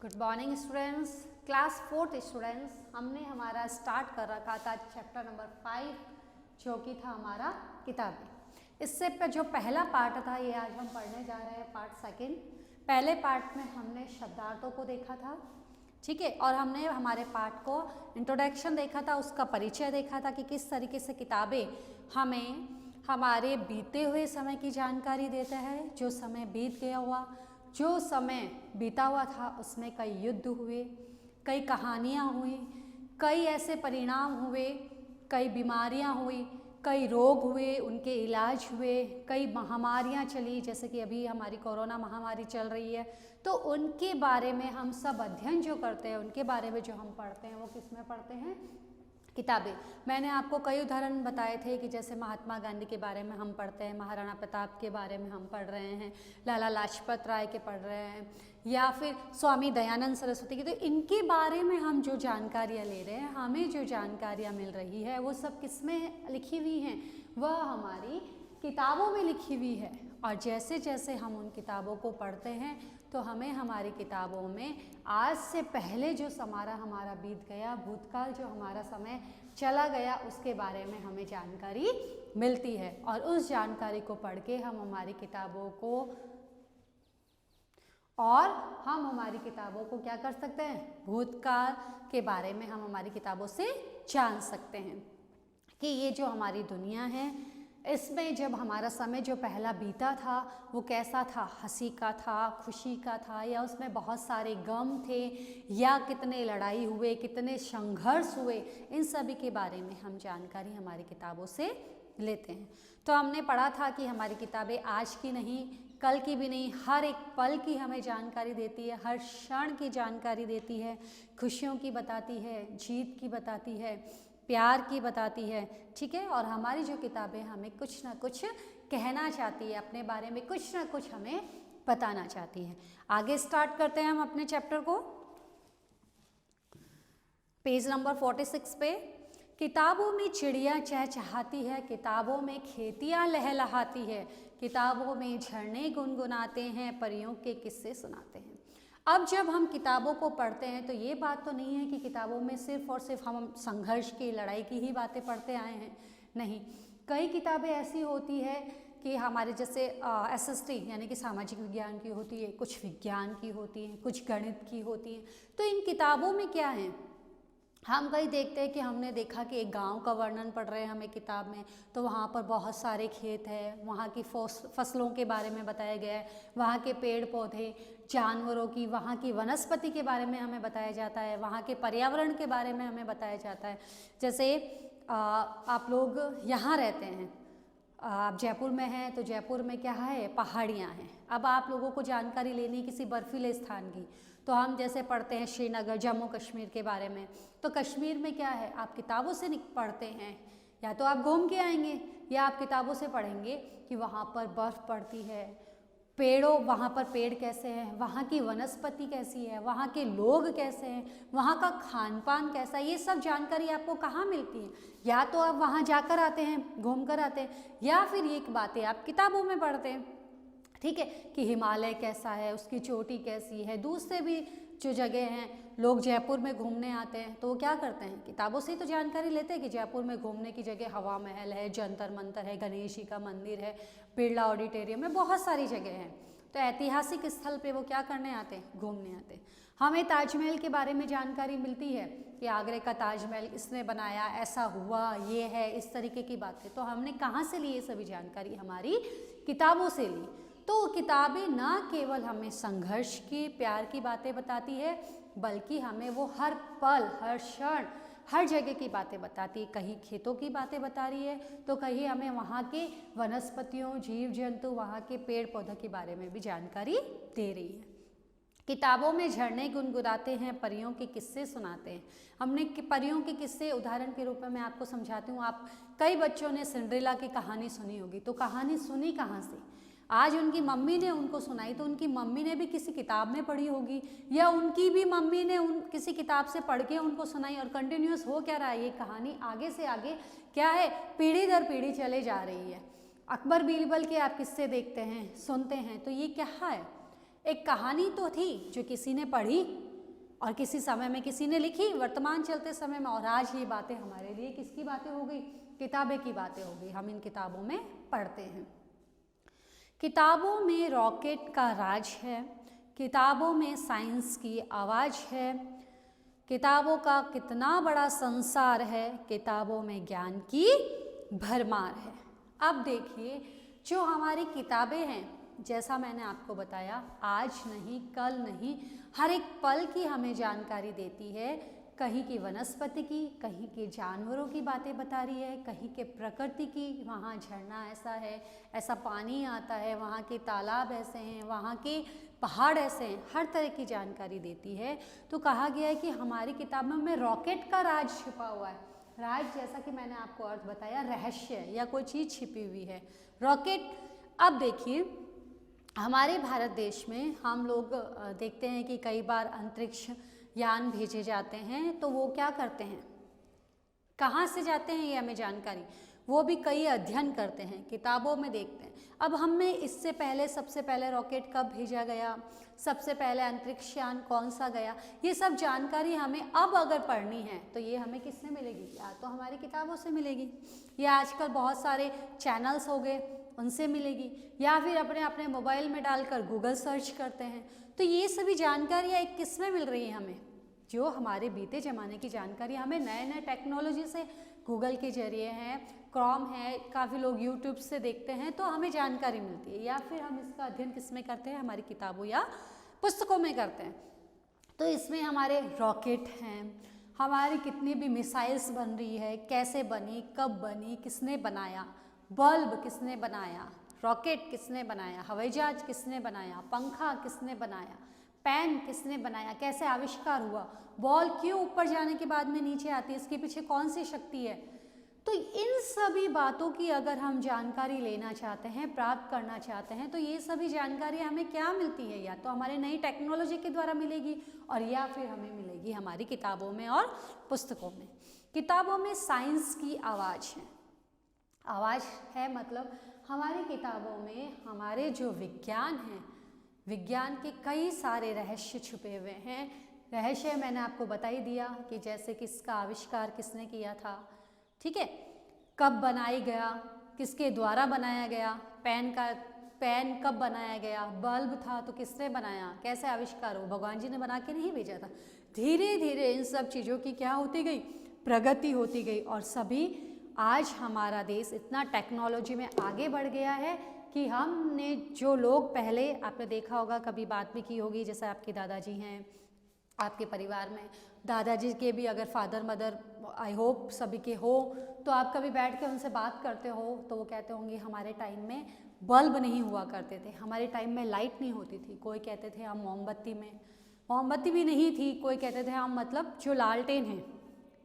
Good morning students, class 4th students. हमने हमारा start कर रखा था चैप्टर नंबर 5 जो कि था हमारा किताबें। इससे पर जो पहला पार्ट था ये आज हम पढ़ने जा रहे हैं, पार्ट सेकंड। पहले पार्ट में हमने शब्दार्थों को देखा था, ठीक है, और हमने हमारे पार्ट को इंट्रोडक्शन देखा था, उसका परिचय देखा था कि किस तरीके से किताबें हमें हमारे बीते हुए समय की जानकारी देता है। जो समय बीत गया हुआ, जो समय बीता हुआ था उसमें कई युद्ध हुए, कई कहानियाँ हुई, कई ऐसे परिणाम हुए, कई बीमारियाँ हुई, कई रोग हुए, उनके इलाज हुए, कई महामारियाँ चली, जैसे कि अभी हमारी कोरोना महामारी चल रही है। तो उनके बारे में हम सब अध्ययन जो करते हैं, उनके बारे में जो हम पढ़ते हैं वो किस में पढ़ते हैं? किताबें। मैंने आपको कई उदाहरण बताए थे कि जैसे महात्मा गांधी के बारे में हम पढ़ते हैं, महाराणा प्रताप के बारे में हम पढ़ रहे हैं, लाला लाजपत राय के पढ़ रहे हैं, या फिर स्वामी दयानंद सरस्वती की। तो इनके बारे में हम जो जानकारियाँ ले रहे हैं, हमें जो जानकारियाँ मिल रही है वो सब किस में लिखी हुई हैं? वह हमारी किताबों में लिखी हुई है। और जैसे जैसे हम उन किताबों को पढ़ते हैं तो हमें हमारी किताबों में आज से पहले जो हमारा बीत गया, भूतकाल जो हमारा समय चला गया, उसके बारे में हमें जानकारी मिलती है। और उस जानकारी को पढ़ के हम हमारी किताबों को क्या कर सकते हैं? भूतकाल के बारे में हम हमारी किताबों से जान सकते हैं कि ये जो हमारी दुनिया है, इसमें जब हमारा समय जो पहला बीता था वो कैसा था? हंसी का था, खुशी का था, या उसमें बहुत सारे गम थे, या कितने लड़ाई हुए, कितने संघर्ष हुए, इन सभी के बारे में हम जानकारी हमारी किताबों से लेते हैं। तो हमने पढ़ा था कि हमारी किताबें आज की नहीं, कल की भी नहीं, हर एक पल की हमें जानकारी देती है, हर क्षण की जानकारी देती है, खुशियों की बताती है, जीत की बताती है, प्यार की बताती है, ठीक है। और हमारी जो किताबें हमें कुछ ना कुछ कहना चाहती है, अपने बारे में कुछ ना कुछ हमें बताना चाहती है। आगे स्टार्ट करते हैं हम अपने चैप्टर को। पेज नंबर 46 पे, किताबों में चिड़िया चहचहाती है, किताबों में खेतियाँ लहलहाती है, किताबों में झरने गुनगुनाते हैं, परियों के किस्से सुनाते हैं। अब जब हम किताबों को पढ़ते हैं तो ये बात तो नहीं है कि किताबों में सिर्फ और सिर्फ हम संघर्ष की, लड़ाई की ही बातें पढ़ते आए हैं, नहीं। कई किताबें ऐसी होती है कि हमारे जैसे SST यानी कि सामाजिक विज्ञान की होती है, कुछ विज्ञान की होती हैं, कुछ गणित की होती हैं। तो इन किताबों में क्या है, हम कहीं देखते हैं कि हमने देखा कि एक गांव का वर्णन पढ़ रहे हैं हमें किताब में, तो वहाँ पर बहुत सारे खेत हैं, वहाँ की फसलों के बारे में बताया गया है, वहाँ के पेड़ पौधे, जानवरों की, वहाँ की वनस्पति के बारे में हमें बताया जाता है, वहाँ के पर्यावरण के बारे में हमें बताया जाता है। जैसे आप लोग यहाँ रहते हैं, आप जयपुर में हैं, तो जयपुर में क्या है? पहाड़ियाँ हैं। अब आप लोगों को जानकारी लेनी किसी बर्फीले स्थान की, तो हम जैसे पढ़ते हैं श्रीनगर, जम्मू कश्मीर के बारे में, तो कश्मीर में क्या है? आप किताबों से पढ़ते हैं, या तो आप घूम के आएंगे, या आप किताबों से पढ़ेंगे कि वहाँ पर बर्फ़ पड़ती है, वहाँ पर पेड़ कैसे हैं, वहाँ की वनस्पति कैसी है, वहाँ के लोग कैसे हैं, वहाँ का खान पान कैसा है। ये सब जानकारी आपको कहाँ मिलती है? या तो आप वहाँ जाकर आते हैं, घूम कर आते हैं, या फिर ये बातें आप किताबों में पढ़ते हैं, ठीक है, कि हिमालय कैसा है, उसकी चोटी कैसी है। दूसरे भी जो जगह हैं, लोग जयपुर में घूमने आते हैं तो वो क्या करते हैं? किताबों से ही तो जानकारी लेते हैं कि जयपुर में घूमने की जगह हवा महल है, जंतर मंतर है, गणेश जी का मंदिर है, बिरला ऑडिटोरियम है, बहुत सारी जगह हैं। तो ऐतिहासिक स्थल पे वो क्या करने आते हैं? घूमने आते हैं। हमें ताजमहल के बारे में जानकारी मिलती है कि आगरे का ताजमहल इसने बनाया, ऐसा हुआ, ये है, इस तरीके की बातें। तो हमने कहाँ से ली ये सभी जानकारी? हमारी किताबों से ली। तो किताबें ना केवल हमें संघर्ष की, प्यार की बातें बताती है, बल्कि हमें वो हर पल, हर क्षण, हर जगह की बातें बताती है। कहीं खेतों की बातें बता रही है, तो कहीं हमें वहाँ के वनस्पतियों, जीव जंतु, वहाँ के पेड़ पौधों के बारे में भी जानकारी दे रही है। किताबों में झरने गुनगुनाते हैं, परियों के किस्से सुनाते हैं। हमने परियों के किस्से उदाहरण के रूप में मैं आपको समझाती हूँ। आप कई बच्चों ने सिंड्रेला की कहानी सुनी होगी, तो कहानी सुनी कहाँ से? आज उनकी मम्मी ने उनको सुनाई, तो उनकी मम्मी ने भी किसी किताब में पढ़ी होगी, या उनकी भी मम्मी ने किसी किताब से पढ़ के उनको सुनाई। और कंटिन्यूस हो क्या रहा है? ये कहानी आगे से आगे क्या है? पीढ़ी दर पीढ़ी चले जा रही है। अकबर बीरबल के आप किस्से देखते हैं, सुनते हैं, तो ये क्या है? एक कहानी तो थी जो किसी ने पढ़ी, और किसी समय में किसी ने लिखी, वर्तमान चलते समय में, और आज ये बातें हमारे लिए किसकी बातें हो गई, किताबें की बातें हो गई, हम इन किताबों में पढ़ते हैं। किताबों में रॉकेट का राज है, किताबों में साइंस की आवाज़ है, किताबों का कितना बड़ा संसार है, किताबों में ज्ञान की भरमार है। अब देखिए, जो हमारी किताबें हैं, जैसा मैंने आपको बताया, आज नहीं, कल नहीं, हर एक पल की हमें जानकारी देती है। कहीं की वनस्पति की, कहीं के जानवरों की बातें बता रही है, कहीं के प्रकृति की, वहाँ झरना ऐसा है, ऐसा पानी आता है, वहाँ के तालाब ऐसे हैं, वहाँ के पहाड़ ऐसे हैं, हर तरह की जानकारी देती है। तो कहा गया है कि हमारी किताबों में रॉकेट का राज छिपा हुआ है। राज, जैसा कि मैंने आपको अर्थ बताया, रहस्य या कोई चीज़ छिपी हुई है, रॉकेट। अब देखिए, हमारे भारत देश में हम लोग देखते हैं कि कई बार अंतरिक्ष यान भेजे जाते हैं, तो वो क्या करते हैं, कहाँ से जाते हैं ये हमें जानकारी, वो भी कई अध्ययन करते हैं, किताबों में देखते हैं। अब हमें इससे पहले, सबसे पहले रॉकेट कब भेजा गया, सबसे पहले अंतरिक्ष यान कौन सा गया, ये सब जानकारी हमें अब अगर पढ़नी है तो ये हमें किससे मिलेगी, या तो हमारी किताबों से मिलेगी, या आजकल बहुत सारे चैनल्स हो गए उनसे मिलेगी, या फिर अपने अपने मोबाइल में डालकर गूगल सर्च करते हैं। तो ये सभी जानकारियाँ एक किस में मिल रही हैं हमें, जो हमारे बीते ज़माने की जानकारी हमें नए नए टेक्नोलॉजी से, गूगल के जरिए हैं, क्रोम है, काफ़ी लोग यूट्यूब से देखते हैं, तो हमें जानकारी मिलती है। या फिर हम इसका अध्ययन किस में करते हैं, हमारी किताबों या पुस्तकों में करते हैं। तो इसमें हमारे रॉकेट हैं, हमारी कितनी भी मिसाइल्स बन रही है, कैसे बनी, कब बनी, किसने बनाया, बल्ब किसने बनाया, रॉकेट किसने बनाया, हवाई जहाज किसने बनाया, पंखा किसने बनाया, पेन किसने बनाया, कैसे आविष्कार हुआ, बॉल क्यों ऊपर जाने के बाद में नीचे आती है, इसके पीछे कौन सी शक्ति है। तो इन सभी बातों की अगर हम जानकारी लेना चाहते हैं, प्राप्त करना चाहते हैं, तो ये सभी जानकारी हमें क्या मिलती है, या तो हमारे नई टेक्नोलॉजी के द्वारा मिलेगी, और या फिर हमें मिलेगी हमारी किताबों में और पुस्तकों में। किताबों में साइंस की आवाज़ है, आवाज़ है मतलब हमारी किताबों में हमारे जो विज्ञान हैं, विज्ञान के कई सारे रहस्य छुपे हुए हैं। रहस्य मैंने आपको बता ही दिया कि जैसे किसका आविष्कार किसने किया था, ठीक है, कब बनाया गया, किसके द्वारा बनाया गया, पेन कब बनाया गया, बल्ब था तो किसने बनाया, कैसे आविष्कार हो, भगवान जी ने बना के नहीं भेजा था। धीरे धीरे इन सब चीज़ों की क्या होती गई, प्रगति होती गई, और सभी आज हमारा देश इतना टेक्नोलॉजी में आगे बढ़ गया है कि हमने, जो लोग पहले, आपने देखा होगा, कभी बात भी की होगी, जैसे आपके दादाजी हैं, आपके परिवार में दादाजी के भी अगर फादर मदर, आई होप सभी के हो, तो आप कभी बैठ के उनसे बात करते हो तो वो कहते होंगे हमारे टाइम में बल्ब नहीं हुआ करते थे, हमारे टाइम में लाइट नहीं होती थी, कोई कहते थे हम मोमबत्ती भी नहीं थी, कोई कहते थे हम मतलब जो लालटेन है,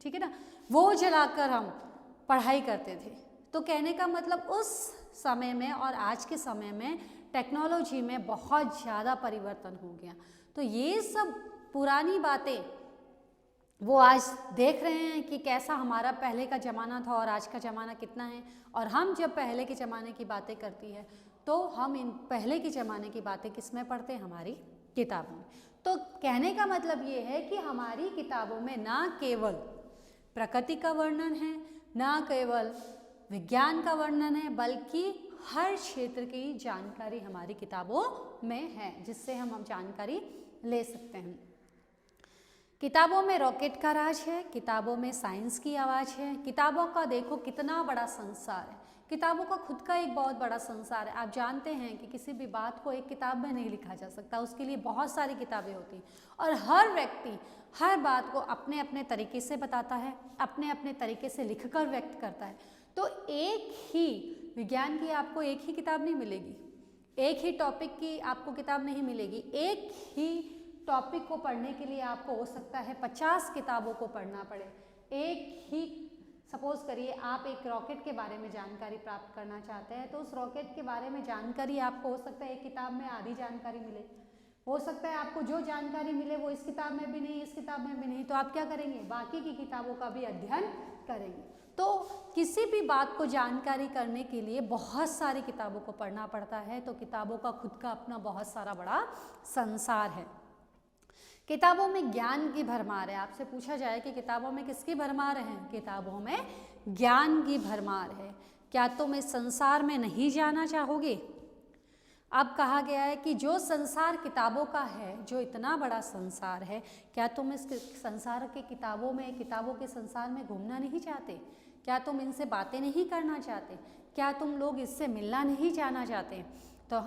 ठीक है ना, वो जलाकर हम पढ़ाई करते थे। तो कहने का मतलब उस समय में और आज के समय में टेक्नोलॉजी में बहुत ज़्यादा परिवर्तन हो गया। तो ये सब पुरानी बातें वो आज देख रहे हैं कि कैसा हमारा पहले का ज़माना था और आज का ज़माना कितना है। और हम जब पहले के ज़माने की बातें करती है तो हम इन पहले के ज़माने की बातें किस में पढ़ते हैं, हमारी किताबों में। तो कहने का मतलब ये है कि हमारी किताबों में ना केवल प्रकृति का वर्णन है, ना केवल विज्ञान का वर्णन है, बल्कि हर क्षेत्र की जानकारी हमारी किताबों में है, जिससे हम जानकारी ले सकते हैं। किताबों में रॉकेट का राज है, किताबों में साइंस की आवाज़ है। किताबों का देखो कितना बड़ा संसार है, किताबों का खुद का एक बहुत बड़ा संसार है। आप जानते हैं कि किसी भी बात को एक किताब में नहीं लिखा जा सकता, उसके लिए बहुत सारी किताबें होती हैं और हर व्यक्ति हर बात को अपने अपने तरीके से बताता है, अपने अपने तरीके से लिखकर व्यक्त करता है। तो एक ही विज्ञान की आपको एक ही किताब नहीं मिलेगी, एक ही टॉपिक की आपको किताब नहीं मिलेगी। एक ही टॉपिक को पढ़ने के लिए आपको हो सकता है 50 किताबों को पढ़ना पड़े। एक ही सपोज करिए आप एक रॉकेट के बारे में जानकारी प्राप्त करना चाहते हैं, तो उस रॉकेट के बारे में जानकारी आपको हो सकता है एक किताब में आधी जानकारी मिले, हो सकता है आपको जो जानकारी मिले वो इस किताब में भी नहीं, इस किताब में भी नहीं, तो आप क्या करेंगे, बाकी की किताबों का भी अध्ययन करेंगे। तो किसी भी बात को जानकारी करने के लिए बहुत सारी किताबों को पढ़ना पड़ता है। तो किताबों का खुद का अपना बहुत सारा बड़ा संसार है। किताबों में ज्ञान की भरमार है। आपसे पूछा जाए कि किताबों में किसकी भरमार है? किताबों में ज्ञान की भरमार है। क्या तुम इस संसार में नहीं जाना चाहोगे? अब कहा गया है कि जो संसार किताबों का है, जो इतना बड़ा संसार है, क्या तुम इस संसार के किताबों के संसार में घूमना नहीं चाहते? क्या तुम इनसे बातें नहीं करना चाहते? क्या तुम लोग इससे मिलना नहीं जाना चाहते? तो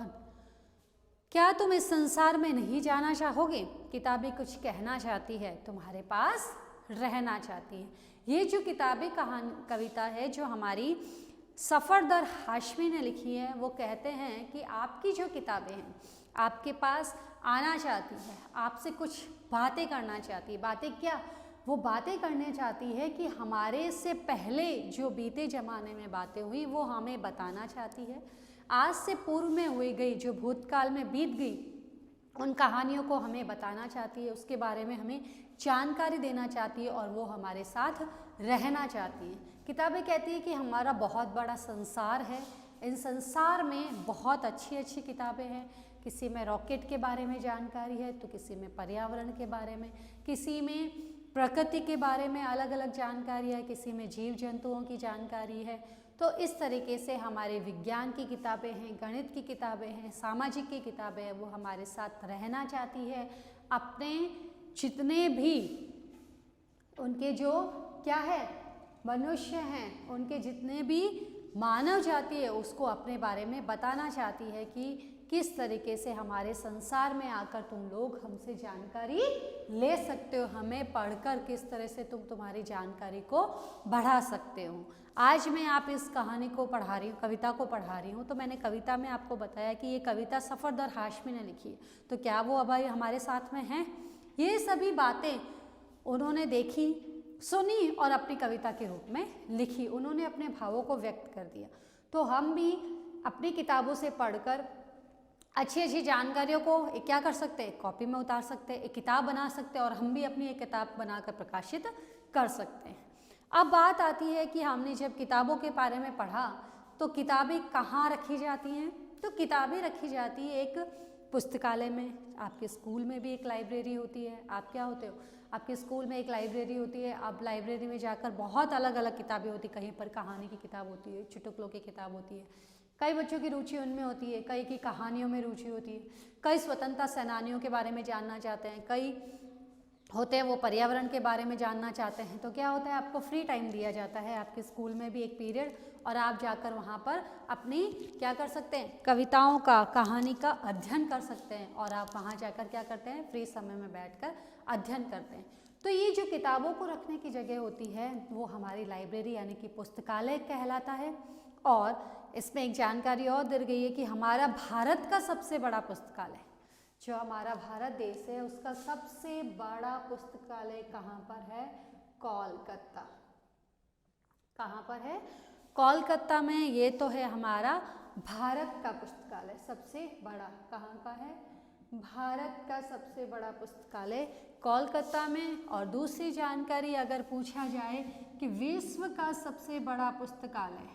क्या तुम इस संसार में नहीं जाना चाहोगे? किताबें कुछ कहना चाहती है, तुम्हारे पास रहना चाहती है। ये जो किताबी कविता है जो हमारी सफरदर हाशमी ने लिखी है, वो कहते हैं कि आपकी जो किताबें हैं आपके पास आना चाहती है, आपसे कुछ बातें करना चाहती है। बातें क्या? वो बातें करने चाहती है कि हमारे से पहले जो बीते ज़माने में बातें हुई वो हमें बताना चाहती है। आज से पूर्व में हुई गई, जो भूतकाल में बीत गई, उन कहानियों को हमें बताना चाहती है, उसके बारे में हमें जानकारी देना चाहती है और वो हमारे साथ रहना चाहती है। किताबें कहती है कि हमारा बहुत बड़ा संसार है, इन संसार में बहुत अच्छी अच्छी किताबें हैं। किसी में रॉकेट के बारे में जानकारी है, तो किसी में पर्यावरण के बारे में, किसी में प्रकृति के बारे में अलग अलग जानकारी है, किसी में जीव जंतुओं की जानकारी है। तो इस तरीके से हमारे विज्ञान की किताबें हैं, गणित की किताबें हैं, सामाजिक की किताबें हैं, वो हमारे साथ रहना चाहती है। अपने जितने भी उनके जो क्या है मनुष्य हैं, उनके जितने भी मानव जाति है, उसको अपने बारे में बताना चाहती है कि किस तरीके से हमारे संसार में आकर तुम लोग हमसे जानकारी ले सकते हो, हमें पढ़कर किस तरह से तुम तुम्हारी जानकारी को बढ़ा सकते हो। आज मैं आप इस कहानी को पढ़ा रही हूँ, कविता को पढ़ा रही हूँ, तो मैंने कविता में आपको बताया कि ये कविता सफरदर हाशमी ने लिखी है। तो क्या वो अब हमारे साथ में हैं? ये सभी बातें उन्होंने देखी, सुनी और अपनी कविता के रूप में लिखी। उन्होंने अपने भावों को व्यक्त कर दिया। तो हम भी अपनी किताबों से पढ़कर अच्छी अच्छी जानकारियों को क्या कर सकते हैं? कॉपी में उतार सकते हैं, एक किताब बना सकते हैं और हम भी अपनी एक किताब बनाकर प्रकाशित कर सकते हैं। अब बात आती है कि हमने जब किताबों के बारे में पढ़ा तो किताबें कहाँ रखी जाती हैं? तो किताबें रखी जाती है एक पुस्तकालय में। आपके स्कूल में भी एक लाइब्रेरी होती है। आप क्या होते हो? आपके स्कूल में एक लाइब्रेरी होती है। आप लाइब्रेरी में जाकर बहुत अलग अलग किताबें होती है। कहीं पर कहानी की किताब होती है, चुटकुलों की किताब होती है, कई बच्चों की रुचि उनमें होती है, कई की कहानियों में रुचि होती है, कई स्वतंत्रता सेनानियों के बारे में जानना चाहते हैं, कई होते हैं वो पर्यावरण के बारे में जानना चाहते हैं। तो क्या होता है, आपको फ्री टाइम दिया जाता है आपके स्कूल में भी एक पीरियड, और आप जाकर वहाँ पर अपनी क्या कर सकते हैं? कविताओं का, कहानी का अध्ययन कर सकते हैं। और आप वहाँ जाकर क्या करते हैं? फ्री समय में बैठकर अध्ययन करते हैं। तो ये जो किताबों को रखने की जगह होती है वो हमारी लाइब्रेरी यानी कि पुस्तकालय कहलाता है। और इसमें एक जानकारी और दी गई है कि हमारा भारत का सबसे बड़ा पुस्तकालय, जो हमारा भारत देश है, उसका सबसे बड़ा पुस्तकालय कहाँ पर है? कोलकाता। कहाँ पर है? कोलकाता में। ये तो है हमारा भारत का पुस्तकालय सबसे बड़ा। कहाँ का है? भारत का सबसे बड़ा पुस्तकालय कोलकाता में। और दूसरी जानकारी अगर पूछा जाए कि विश्व का सबसे बड़ा पुस्तकालय,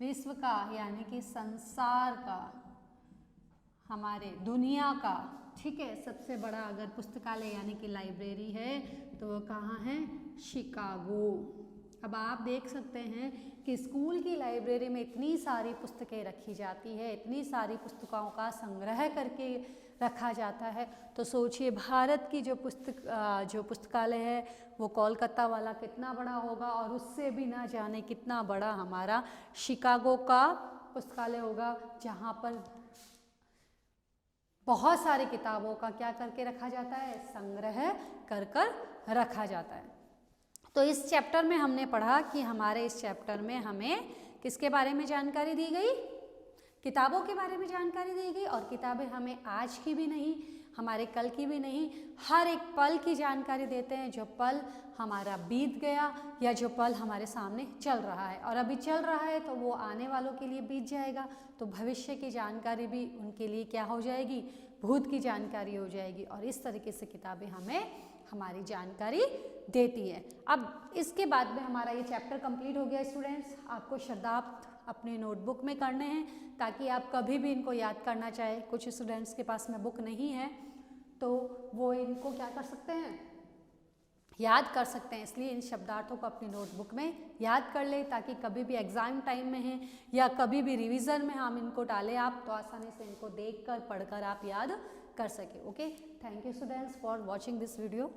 विश्व का यानी कि संसार का, हमारे दुनिया का, ठीक है, सबसे बड़ा अगर पुस्तकालय यानी कि लाइब्रेरी है तो वो कहाँ है? शिकागो। अब आप देख सकते हैं कि स्कूल की लाइब्रेरी में इतनी सारी पुस्तकें रखी जाती है, इतनी सारी पुस्तकों का संग्रह करके रखा जाता है। तो सोचिए भारत की जो पुस्तकालय है वो कोलकाता वाला कितना बड़ा होगा, और उससे भी ना जाने कितना बड़ा हमारा शिकागो का पुस्तकालय होगा, जहाँ पर बहुत सारी किताबों का क्या करके रखा जाता है? संग्रह कर रखा जाता है। तो इस चैप्टर में हमने पढ़ा कि हमारे इस चैप्टर में हमें किसके बारे में जानकारी दी गई? किताबों के बारे में जानकारी दी गई। और किताबें हमें आज की भी नहीं, हमारे कल की भी नहीं, हर एक पल की जानकारी देते हैं, जो पल हमारा बीत गया या जो पल हमारे सामने चल रहा है। और अभी चल रहा है तो वो आने वालों के लिए बीत जाएगा, तो भविष्य की जानकारी भी उनके लिए क्या हो जाएगी? भूत की जानकारी हो जाएगी। और इस तरीके से किताबें हमें हमारी जानकारी देती है। अब इसके बाद में हमारा ये चैप्टर कंप्लीट हो गया स्टूडेंट्स। आपको शब्दार्थ अपने नोटबुक में करने हैं ताकि आप कभी भी इनको याद करना चाहे। कुछ स्टूडेंट्स के पास में बुक नहीं है, तो तो वो इनको क्या कर सकते हैं, याद कर सकते हैं। इसलिए इन शब्दार्थों को अपनी नोटबुक में याद कर ले, ताकि कभी भी एग्जाम टाइम में है या कभी भी रिवीजन में हम इनको डालें आप, तो आसानी से इनको देखकर पढ़कर आप याद कर सके। Okay, thank you students for watching this video.